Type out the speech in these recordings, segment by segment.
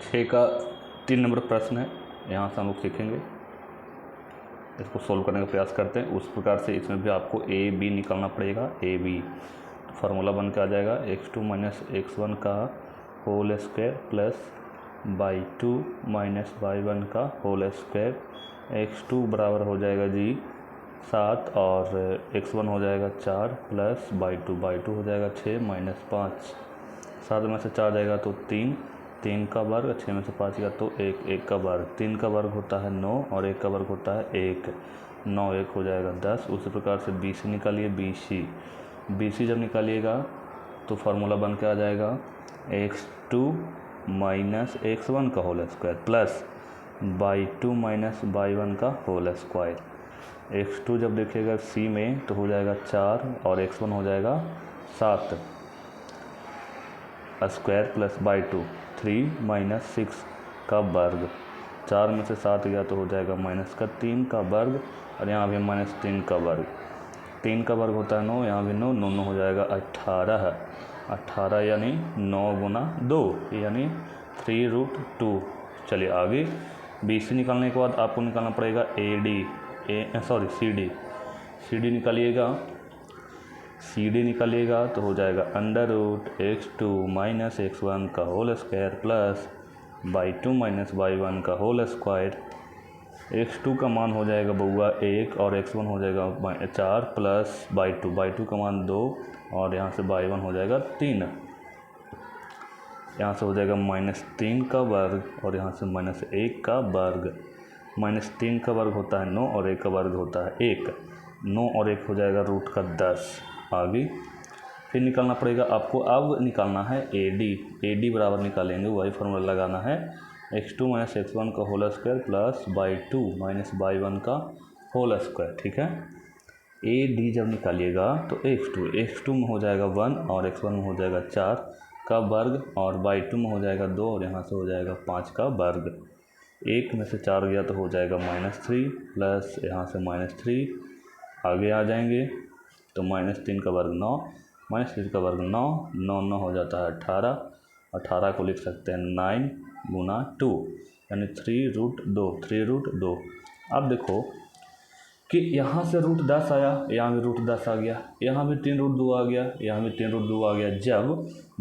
6 का 3 नंबर प्रश्न है, यहाँ से हम लोग सीखेंगे, इसको सोल्व करने का प्रयास करते हैं। उस प्रकार से इसमें भी आपको ए बी निकालना पड़ेगा। ए बी फार्मूला बन के आ जाएगा x2 - x1 का whole square plus y2 - y1 का होल स्क्वायर। x2 बराबर हो जाएगा जी 7 और x1 हो जाएगा 4 प्लस y2 हो जाएगा 6 - 5। 7 में से 4 जाएगा तो 3 का वर्ग, 6 में से 5 गया तो 1 का वर्ग। 3 का वर्ग होता है 9 और 1 का वर्ग होता है 1। 9 1 हो जाएगा 10। उसी प्रकार से BC निकालिए। BC जब निकालिएगा तो फार्मूला बन के आ जाएगा x2 - x1 का whole square plus y2 - y1 का होल स्क्वायर। x2 जब देखिएगा C में तो हो जाएगा 4 और x1 हो जाएगा 7 स्क्वायर प्लस y2 3 - 6 का वर्ग। 4 में से 7 गया तो हो जाएगा -3 का वर्ग और यहाँ भी -3 का वर्ग। 3 का वर्ग होता है 9, यहाँ भी 9 9 हो जाएगा 18 यानी 9 गुना 2 यानी 3√2। चलिए आगे BC निकालने के बाद आपको निकालना पड़ेगा CD निकालिएगा तो हो जाएगा √x2 - x1 का whole square plus y2 - y1 का होल स्क्वायर। x2 का मान हो जाएगा बउआ 1 और x1 हो जाएगा 4 प्लस y2 का मान 2 और यहाँ से y1 हो जाएगा 3। यहाँ से हो जाएगा -3 का वर्ग और यहाँ से -1 का वर्ग। -3 का वर्ग होता है 9 और 1 का वर्ग होता है 1। 9 और 1 हो जाएगा √10। आगे फिर निकालना पड़ेगा आपको। अब निकालना है AD बराबर निकालेंगे, वही फार्मूला लगाना है x2 - x1 का whole square plus y2 - y1 का होल स्क्वायर। ठीक है, AD जब निकालिएगा तो x2 में हो जाएगा 1 और x1 में हो जाएगा 4 का वर्ग और y2 में हो जाएगा 2 और यहाँ से हो जाएगा 5 का वर्ग। 1 में से 4 गया तो हो जाएगा -3 प्लस यहाँ से -3 आगे आ जाएंगे तो -3 का वर्ग 9 -3 का वर्ग 9 9 9 हो जाता है 18। 18 को लिख सकते हैं 9 गुना 2 यानी 3√2। अब देखो कि यहाँ से √10 आया, यहाँ भी √10 आ गया, यहाँ भी 3√2 आ गया, यहाँ भी 3√2 आ गया।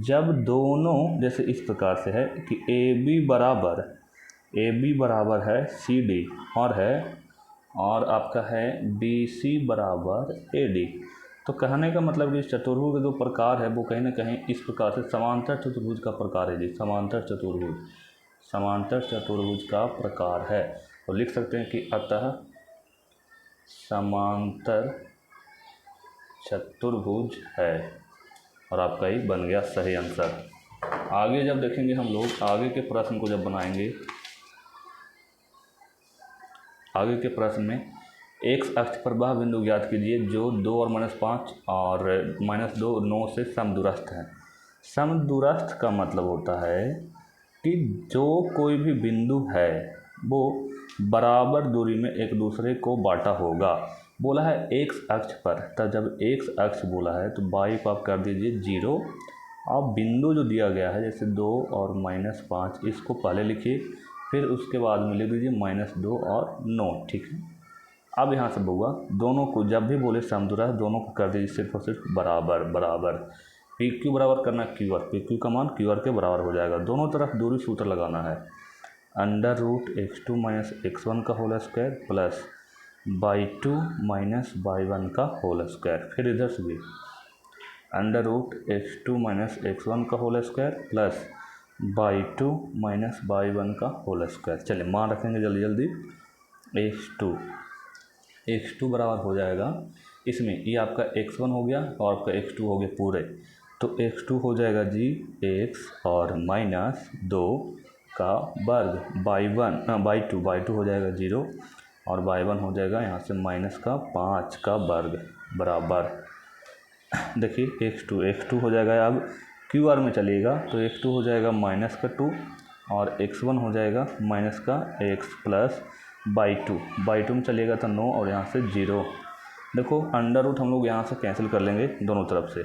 जब दोनों जैसे इस प्रकार से है कि AB बराबर है CD और आपका है BC बराबर AD। तो कहने का मतलब कि चतुर्भुज के जो प्रकार है वो कहीं ना कहीं इस प्रकार से समांतर चतुर्भुज का प्रकार है जी। समांतर चतुर्भुज का प्रकार है। तो लिख सकते हैं कि अतः समांतर चतुर्भुज है और आपका ही बन गया सही आंसर। आगे जब देखेंगे हम लोग आगे के प्रश्न को जब बनाएंगे, आगे के प्रश्न में x अक्ष पर वह बिंदु ज्ञात कीजिए जो 2 और -5 और -2 9 से समदूरस्थ है। समदूरस्थ का मतलब होता है कि जो कोई भी बिंदु है वो बराबर दूरी में एक दूसरे को बांटा होगा। बोला है x अक्ष पर, तब जब x अक्ष बोला है तो y को आप कर दीजिए 0। अब बिंदु जो दिया गया है जैसे 2 और -5 इसको पहले लिखिए, फिर उसके बाद में लिख दीजिए -2 और 9। ठीक है, अब यहाँ से बउआ दोनों को जब भी बोले समदूरस्थ दोनों को कर दीजिए सिर्फ और सिर्फ बराबर। PQ बराबर करना QR, PQ का मान QR के बराबर हो जाएगा। दोनों तरफ दूरी सूत्र लगाना है √x2 - x1 का whole square plus y2 - y1 का होल स्क्वायर। फिर इधर से भी √x2 - x1 का whole square plus y2 - y1 का होल स्क्वायर। चलिए मान रखेंगे जल्दी x2 बराबर हो जाएगा इसमें ये आपका x1 हो गया और आपका x2 हो गया पूरे, तो x2 हो जाएगा जी x और -2 का वर्ग y2 हो जाएगा 0 और y1 हो जाएगा यहाँ से -5 का वर्ग बराबर। देखिए x2 हो जाएगा। अब QR में चलिएगा तो x2 हो जाएगा -2 और x1 हो जाएगा -x प्लस y2 में चलिएगा तो 9 और यहाँ से 0। देखो √ हम लोग यहाँ से कैंसिल कर लेंगे दोनों तरफ से,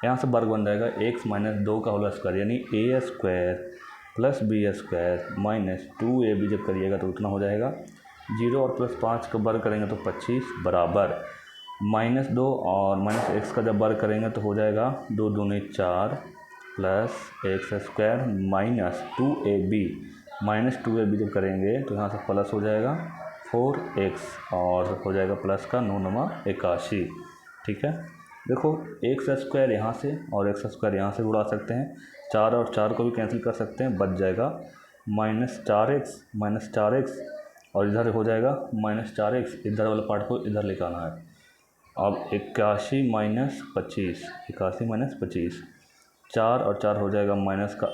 यहाँ से वर्ग बन जाएगा x - 2 का होल स्क्वायर यानी a² plus b square minus 2ab जब करिएगा तो उतना हो जाएगा। 0 और प्लस 5 का वर्ग करेंगे तो 25 बराबर -2 और माइनस एक्स का जब वर्ग करेंगे तो हो जाएगा 2 दूनी 4 plus x square minus 2ab -2ab जब करेंगे तो यहाँ से प्लस हो जाएगा 4x और हो जाएगा प्लस का 9 9 81। ठीक है, देखो एक्स स्क्वायर यहाँ से और एक्स स्क्वायर यहाँ से उड़ा सकते हैं, 4 और 4 को भी कैंसिल कर सकते हैं, बच जाएगा -4x और इधर हो जाएगा -4x, इधर वाले पार्ट को इधर लेकर आना है। अब 81 माइनस 25 4 और 4 हो जाएगा माइनस का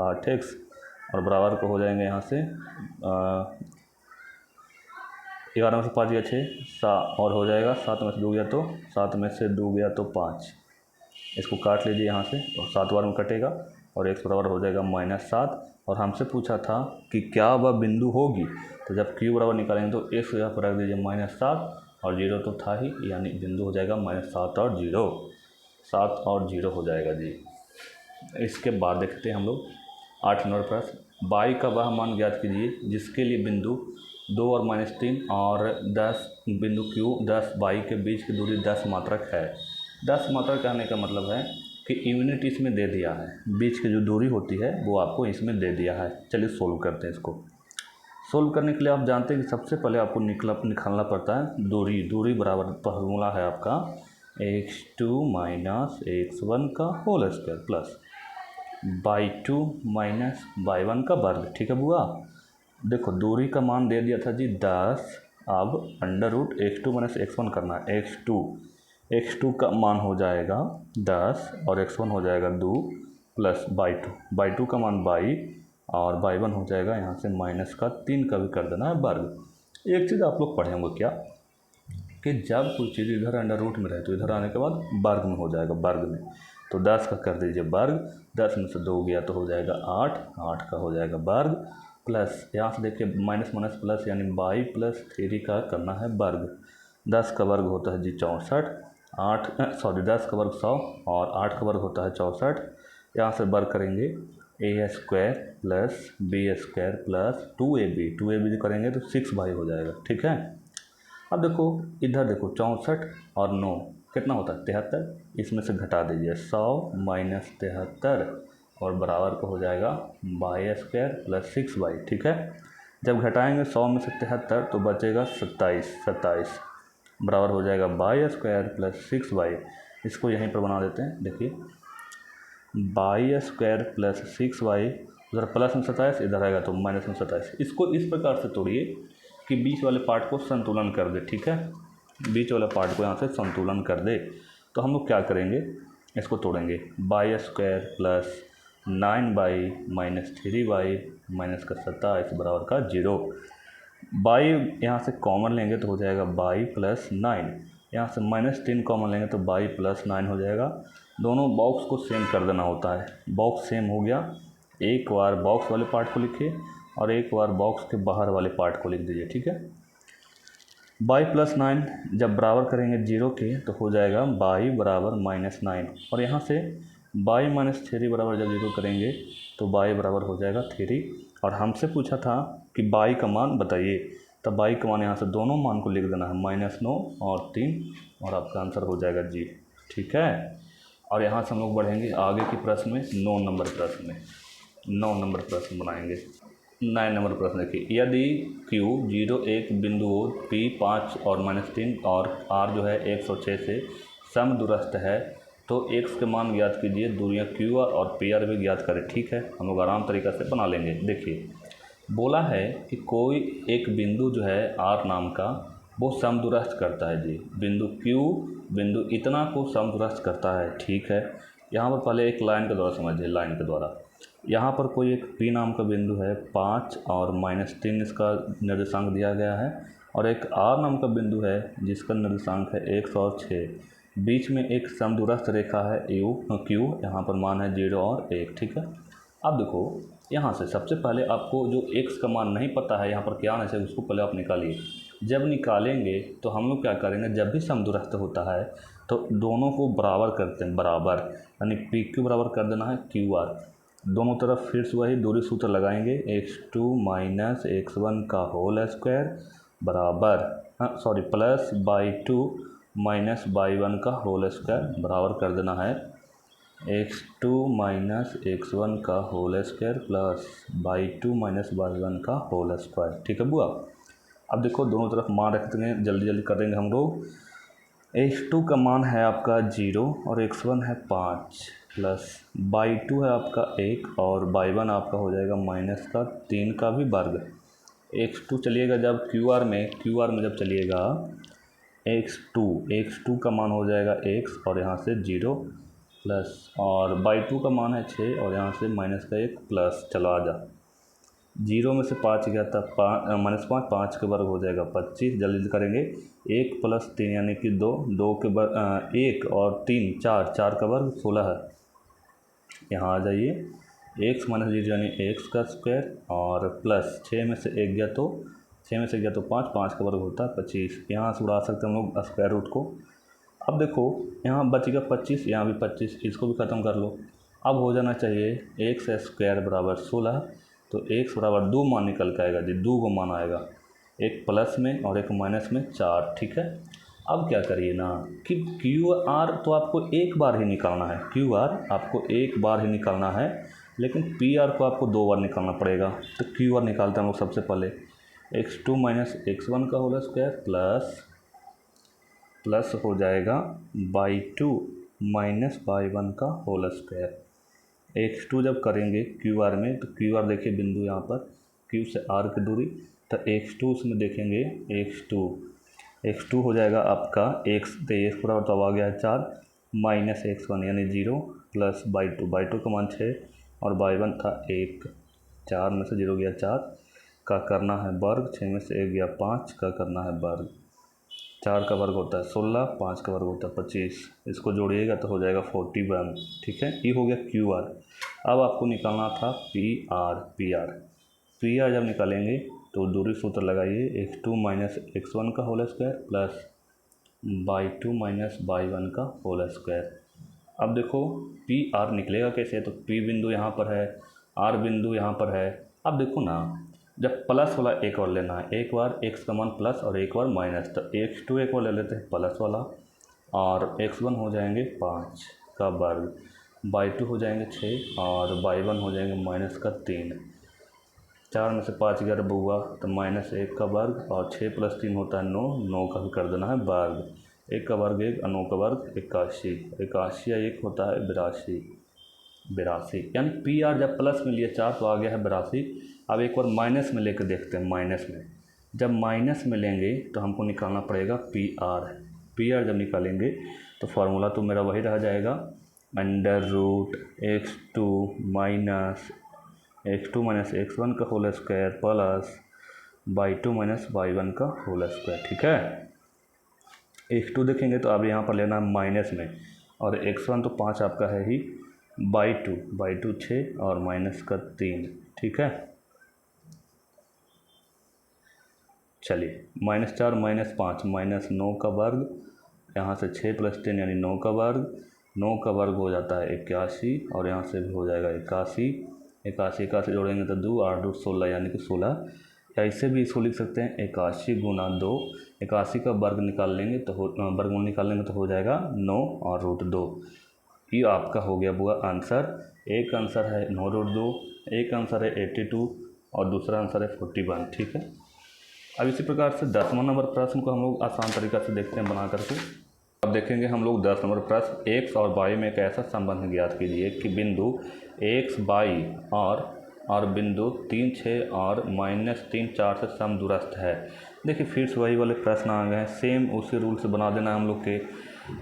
8x और बराबर को हो जाएंगे यहाँ से 11 में से 5 गया 6 और हो जाएगा 7 में से 2 गया तो 7 में से 2 गया तो 5। इसको काट लीजिए यहाँ से और 7 बार में कटेगा और x बराबर हो जाएगा -7। और हमसे पूछा था कि क्या वह बिंदु होगी, तो जब q बराबर निकालेंगे तो x यहाँ पर रख दीजिए -7 और 0 तो था ही, यानी बिंदु हो जाएगा -7 और 0, 7 और 0 हो जाएगा जी। इसके बाद देखते हैं हम लोग 8 नंबर प्रश्न, बाई का वह मान ज्ञात कीजिए जिसके लिए बिंदु 2 और -3 और 10 बिंदु q 10 बाई के बीच की दूरी 10 मात्रक है। 10 मात्रक कहने का मतलब है कि यूनिट इसमें दे दिया है, बीच की जो दूरी होती है वो आपको इसमें दे दिया है। चलिए सोल्व करते हैं इसको। सोल्व करने के लिए आप जानते हैं कि सबसे पहले आपको निकालना पड़ता है दूरी बराबर फार्मूला है आपका x2 माइनस x1 का whole square plus y 2 minus y 1 का वर्ग। ठीक है बुआ, देखो दूरी का मान दे दिया था जी 10, अब under root x2 minus x1 करना है। x2 का मान हो जाएगा 10 और x1 हो जाएगा 2 प्लस बाई 2 का मान बाई और बाई 1 हो जाएगा यहाँ से माइनस का 3 का भी कर देना है वर्ग। एक चीज़ आप लोग पढ़े होंगे क्या कि जब कोई चीज़ इधर अंडर रूट में रहे तो इधर आने के बाद वर्ग में हो जाएगा, वर्ग में। तो 10 का कर दीजिए वर्ग, 10 में से 2 गया तो हो जाएगा 8 का हो जाएगा वर्ग प्लस यहाँ से देखिए माइनस प्लस यानी बाई प्लस 3 का करना है वर्ग। 10 का वर्ग होता है जी 64, 10 का वर्ग 100 और 8 का वर्ग होता है 64। यहाँ से वर्ग करेंगे a square plus b square plus 2ab जो करेंगे तो 6 बाई हो जाएगा। ठीक है, अब देखो इधर देखो 64 और 9 कितना होता है 73, इसमें से घटा दीजिए 100 माइनस 73 और बराबर को हो जाएगा बाई स्क्वायर प्लस 6 बाई। ठीक है, जब घटाएंगे 100 में से 73 तो बचेगा 27 बराबर हो जाएगा बाई स्क्वायर प्लस 6 बाई। इसको यहीं पर बना देते हैं, देखिए बाई स्क्वायर प्लस 6 बाई, उधर प्लस में 27 इधर आएगा तो माइनस में 27। इसको इस प्रकार से तोड़िए कि बीच वाले पार्ट को संतुलन कर दे। ठीक है, बीच वाले पार्ट को यहाँ से संतुलन कर दे। तो हम लोग क्या करेंगे, इसको तोड़ेंगे by square plus 9 by minus 3 by minus का 27 बराबर का 0। बाई यहाँ से कॉमन लेंगे तो हो जाएगा बाई प्लस 9, यहाँ से -3 कॉमन लेंगे तो बाई प्लस 9 हो जाएगा। दोनों बॉक्स को सेम कर देना होता है, बॉक्स सेम हो गया। एक बार बॉक्स वाले पार्ट को लिखिए और एक बार बॉक्स के बाहर वाले पार्ट को लिख दीजिए। ठीक है, बाई प्लस 9 जब बराबर करेंगे 0 के तो हो जाएगा बाई बराबर -9 और यहाँ से बाई -3 बराबर जब 0 करेंगे तो बाई बराबर हो जाएगा 3। और हमसे पूछा था कि बाई का मान बताइए, तब बाई का मान यहाँ से दोनों मान को लिख देना है -9 और 3 और आपका आंसर हो जाएगा जी। ठीक है, और यहाँ से हम लोग बढ़ेंगे आगे के प्रश्न में 9 नंबर प्रश्न बनाएंगे। 9 नंबर प्रश्न देखिए, यदि Q 0 एक बिंदु P 5 और -3 और R जो है 106 से समदूरस्थ है तो x के मान ज्ञात कीजिए, दूरियां QR और PR भी ज्ञात करें। ठीक है, हम लोग आराम तरीक़ा से बना लेंगे। देखिए बोला है कि कोई एक बिंदु जो है R नाम का वो समदूरस्थ करता है जी, बिंदु Q बिंदु इतना को समदूरस्थ करता है। ठीक है, यहाँ पर पहले एक लाइन के द्वारा समझिए, लाइन के द्वारा यहाँ पर कोई एक P नाम का बिंदु है 5 और -3 इसका निर्देशांक दिया गया है और एक R नाम का बिंदु है जिसका निर्देशांक है 106। बीच में एक समदूरस्थ रेखा है Q, यहाँ पर मान है 0 और 1। ठीक है, अब देखो यहाँ से सबसे पहले आपको जो x का मान नहीं पता है यहाँ पर क्या आना चाहिए उसको पहले आप निकालिए। जब निकालेंगे तो हम लोग क्या करेंगे, जब भी समदूरस्थ होता है तो दोनों को बराबर करते हैं, बराबर यानी PQ बराबर कर देना है QR। दोनों तरफ फिर से वही दूरी सूत्र लगाएंगे, x2 माइनस x1 का होल स्क्वायर बराबर प्लस y2 माइनस y1 का होल स्क्वायर बराबर कर देना है x2 माइनस x1 का whole square plus y2 minus y1 का होल स्क्वायर। ठीक है बुआ। अब देखो दोनों तरफ मान रख देंगे, जल्दी जल्दी कर देंगे हम लोग। x2 का मान है आपका 0 और x1 है 5 प्लस y2 है आपका 1 और y1 आपका हो जाएगा माइनस का 3 का भी वर्ग। x2 चलिएगा जब QR में जब चलिएगा x2 का मान हो जाएगा x और यहाँ से 0 प्लस और y2 का मान है 6 और यहाँ से माइनस का 1 प्लस। चलो आ जा, 0 में से 5 गया था -5, 5 के वर्ग हो जाएगा 25। जल्दी करेंगे, 1 प्लस 3 यानी कि 2, 2 के वर्ग 1 और 3 4, 4 का वर्ग 16 है। यहाँ आ जाइए, x माइनस 0 यानी x का स्क्वायर और प्लस 6 में से 1 गया तो 5, 5 का वर्ग होता है 25। यहाँ से उड़ा सकते हैं हम लोग स्क्वायर रूट को। अब देखो यहाँ बचेगा 25, यहाँ भी 25, इसको भी ख़त्म कर लो। अब हो जाना चाहिए x स्क्वायर बराबर 16, तो x बराबर 2 मान निकल के आएगा जी, 2 को मान आएगा, एक प्लस में और एक माइनस में 4। ठीक है। अब क्या करिए ना कि QR तो आपको एक बार ही निकालना है, QR आपको एक बार ही निकालना है, लेकिन PR को आपको 2 बार निकालना पड़ेगा। तो QR निकालते हैं हम लोग सबसे पहले, x2 माइनस x1 का होल स्क्वायर प्लस हो जाएगा y2 माइनस y1 का होल स्क्वायर। x2 जब करेंगे QR में तो QR देखिए बिंदु यहाँ पर Q से R की दूरी, तो x2 उसमें देखेंगे x2 हो जाएगा आपका x बराबर तो अब आ गया है 4 माइनस x1 यानी 0 प्लस y2 का मान 6 और y1 था 1, 4 में से 0 गया 4 का करना है वर्ग, 6 में से 1 गया 5 का करना है वर्ग। 4 का वर्ग होता है 16, 5 का वर्ग होता है 25, इसको जोड़िएगा तो हो जाएगा 41। ठीक है, ये हो गया QR। अब आपको निकालना था PR जब निकालेंगे तो दूरी सूत्र लगाइए, x2 माइनस x1 का whole square plus y2 minus y1 का होल स्क्वायर। अब देखो PR निकलेगा कैसे, तो P बिंदु यहाँ पर है, R बिंदु यहाँ पर है। अब देखो ना, जब प्लस वाला एक और लेना है, एक बार x का मान प्लस और एक बार माइनस, तो x2 एक बार ले लेते हैं प्लस वाला और x1 हो जाएंगे 5 का वर्ग, y2 हो जाएंगे 6 और y1 हो जाएंगे माइनस का 3। 4 में से 5 गया बुआ तो माइनस 1 का वर्ग और 6 प्लस 3 होता है 9, 9 का भी कर देना है वर्ग। 1 का वर्ग 1 और 9 का वर्ग 81, 81 या 1 होता है 82, यानी PR जब प्लस में लिए 4 तो आ गया है 82। अब एक बार माइनस में लेकर देखते हैं, माइनस में जब माइनस में लेंगे तो हमको निकालना पड़ेगा PR जब निकालेंगे तो फार्मूला तो मेरा वही रह जाएगा, √x2 माइनस x1 का whole square plus y2 minus y1 का होल स्क्वायर। ठीक है, x2 देखेंगे तो अब यहाँ पर लेना है माइनस में और x1 तो 5 आपका है ही, y2 6 और माइनस का 3। ठीक है, चलिए -4 -5 -9 का वर्ग, यहाँ से 6 प्लस 3 यानी 9 का वर्ग, 9 का वर्ग हो जाता है 81 और यहाँ से भी हो जाएगा 81 जोड़ेंगे तो 2 8 2 16 यानी कि 16। या इससे भी इसको लिख सकते हैं 81 गुना 2, 81 का वर्ग निकाल लेंगे तो वर्गमूल निकाल लेंगे तो हो जाएगा 9 और √2। ये आपका हो गया बुआ आंसर। एक आंसर है 9√2, एक आंसर है 82 और दूसरा आंसर है 41। ठीक है, अब इसी प्रकार से 10वां नंबर प्रश्न को हम लोग आसान तरीक़ा से देखते हैं बना करके। अब देखेंगे हम लोग 10 नंबर प्रश्न, x और y में एक ऐसा संबंध ज्ञात कीजिए कि बिंदु x y और बिंदु 3 6 और -3 4 से समदूरस्थ है। देखिए फिर से वही वाले प्रश्न आ गए हैं, सेम उसी रूल से बना देना हम लोग के।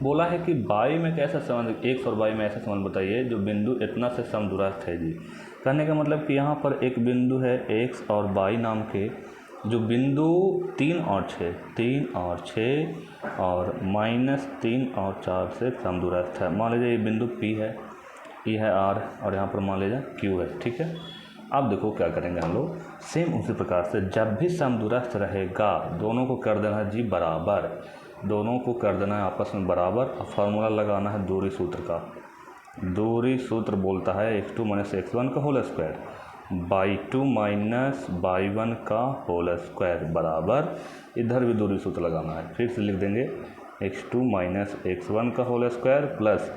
बोला है कि y में कैसा संबंध, x और y में ऐसा संबंध बताइए जो बिंदु इतना से समदूरस्थ है जी। कहने का मतलब कि यहाँ पर एक बिंदु है x और y नाम के, जो बिंदु 3 और 6 और -3 और 4 से समदूरस्थ है। मान लीजिए ये बिंदु P है, ये है R और यहाँ पर मान लीजिए Q है। ठीक है, अब देखो क्या करेंगे हम लोग, सेम उसी प्रकार से जब भी समदूरस्थ रहेगा दोनों को कर देना है जी बराबर, दोनों को कर देना है आपस में बराबर और फार्मूला लगाना है दूरी सूत्र का। दूरी सूत्र बोलता है x2 माइनस x1 का whole square y 2 minus y 1 का होल स्क्वायर बराबर, इधर भी दूरी सूत्र लगाना है, फिर से लिख देंगे x2 माइनस x1 का whole square plus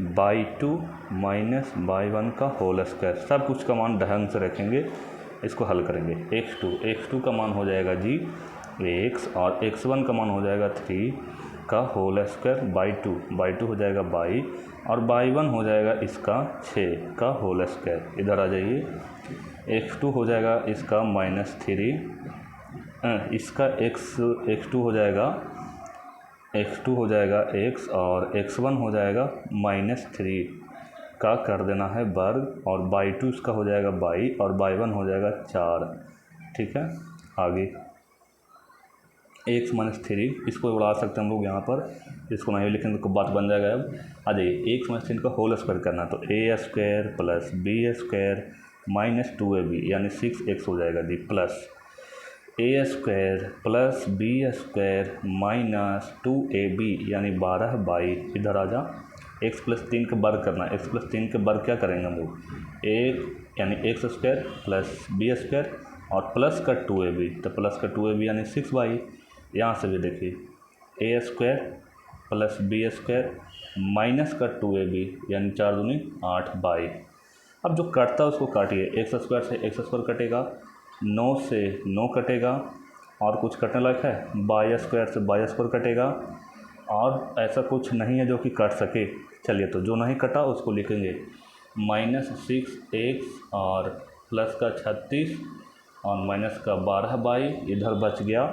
y 2 minus y 1 का होल स्क्वायर। सब कुछ का मान ढंग से रखेंगे, इसको हल करेंगे। x2 का मान हो जाएगा जी x और x1 का मान हो जाएगा 3 का होल स्क्वायर बाई 2 हो जाएगा बाई और बाई 1 हो जाएगा इसका 6 का होल स्क्वायर। इधर आ जाइए, x2 हो जाएगा इसका -3, इसका x2 हो जाएगा x और x1 हो जाएगा -3 का कर देना है वर्ग और बाई 2 इसका हो जाएगा बाई और बाई 1 हो जाएगा 4। ठीक है, आगे x माइनस 3 इसको उड़ा सकते हैं हम लोग यहाँ पर, इसको नहीं लिखेंगे तो बात बन जाएगा। अब आ जाइए x माइनस 3 का होल स्क्वायर करना तो a square plus b square minus 2ab यानी 6x हो जाएगा जी, plus a square plus b square minus 2ab यानी 12 बाई, इधर आ जा x प्लस 3 का वर्ग करना है। x प्लस 3 के वर्ग क्या करेंगे हम लोग, एक यानी x square plus b square और प्लस का 2ab, तो प्लस का 2ab यानी 6 बाई। यहाँ से भी देखिए a square plus b square minus का 2ab यानी 4 दूनी 8 बाई। अब जो कटता है उसको काटिए, x स्क्वायर से x स्क्वायर कटेगा, 9 से 9 कटेगा और कुछ कटने लायक है, बाई स्क्वायर से बाई स्क्वायर कटेगा और ऐसा कुछ नहीं है जो कि कट सके। चलिए तो जो नहीं कटा उसको लिखेंगे -6x और प्लस का 36 और माइनस का 12 बाई, इधर बच गया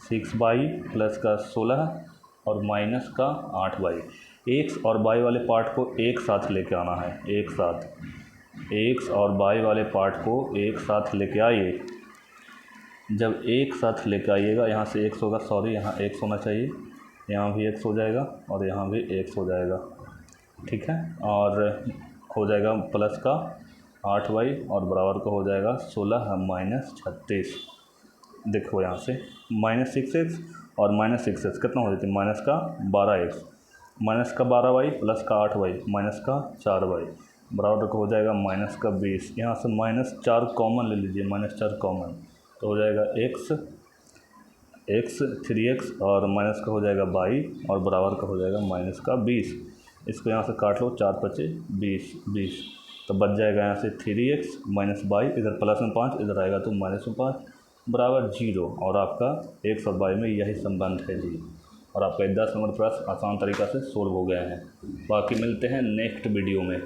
6 बाई प्लस का 16 और माइनस का 8 बाई। एक्स और बाई वाले पार्ट को एक साथ लेके आना है, एक साथ एक्स और बाई वाले पार्ट को एक साथ लेके आइए। जब एक साथ लेके आइएगा, यहाँ से x होगा, सॉरी यहाँ x होना चाहिए, यहाँ भी x हो जाएगा और यहाँ भी x हो जाएगा। ठीक है, और हो जाएगा प्लस का 8 बाई और बराबर का हो जाएगा 16 माइनस 36। देखो यहाँ से -6x और -6x कितना हो जाती है, माइनस का 12x, माइनस का 12 बाई प्लस का 8 बाई माइनस का 4 बाई बराबर का हो जाएगा -20। यहाँ से -4 कॉमन ले लीजिए, -4 कॉमन तो हो जाएगा x 3x और माइनस का हो जाएगा बाई और बराबर का हो जाएगा -20। इसको यहाँ से काट लो, 4 पचे 20 तो बच जाएगा यहाँ से 3x माइनस बाई, इधर प्लस में 5 इधर आएगा तो माइनस में 5 बराबर 0। और आपका x और बाई में यही संबंध है जी, और आपका 10 नंबर प्रश्न आसान तरीक़ा से सोल्व हो गया है। बाकी मिलते हैं नेक्स्ट वीडियो में।